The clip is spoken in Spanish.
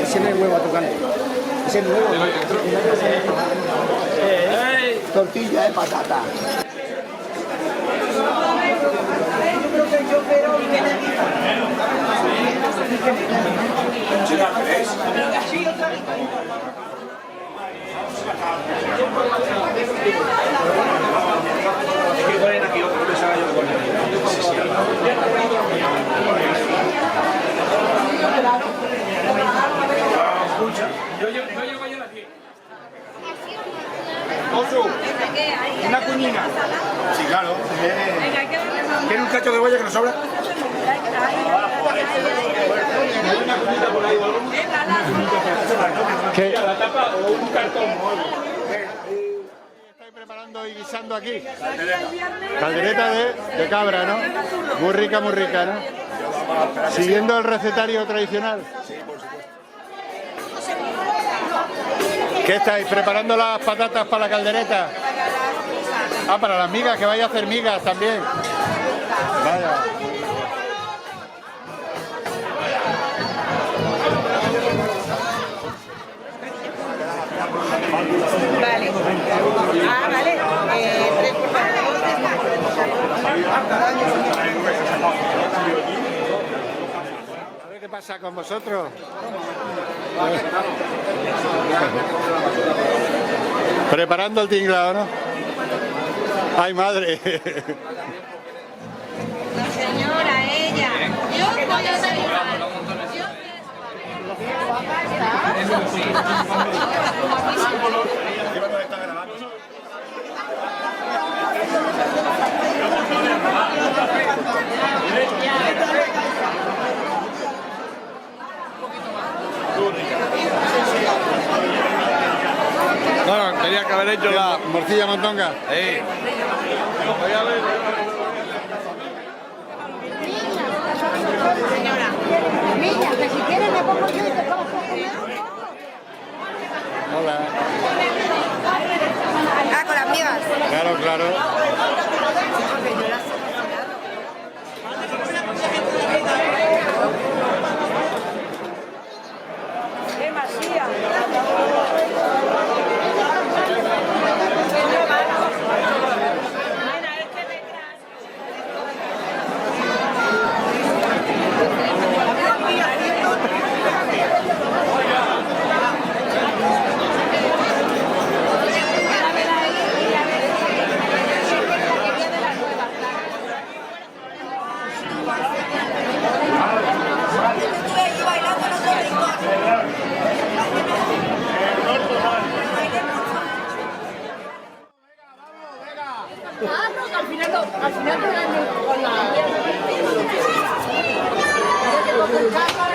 ese no es huevo tocante. Ese es nuevo. Tortilla de patata. Es que ponen aquí otro que salga yo con él. Yo llego ayer aquí. Oso, una cuñina. Sí, claro. ¿Tiene un cacho de huella que nos sobra? ¿Qué? La tapa o un cartón. ¿Estáis preparando y guisando aquí? Caldereta de cabra, ¿no? Muy rica, ¿no? Siguiendo el recetario tradicional. ¿Qué estáis? ¿Preparando las patatas para la caldereta? Ah, para las migas, que vaya a hacer migas también. Vaya. Vale. Ah, vale. A ver qué pasa con vosotros. Preparando el tinglado, ¿no? ¡Ay, madre! La señora, ella. Yo voy a ser Bueno, tenía que haber hecho la morcilla montonga. señora. Niña, que si quieres me pongo yo y te pongo Hola. Ah, con las migas. Claro, claro. Ah, no, que al final te dan con la...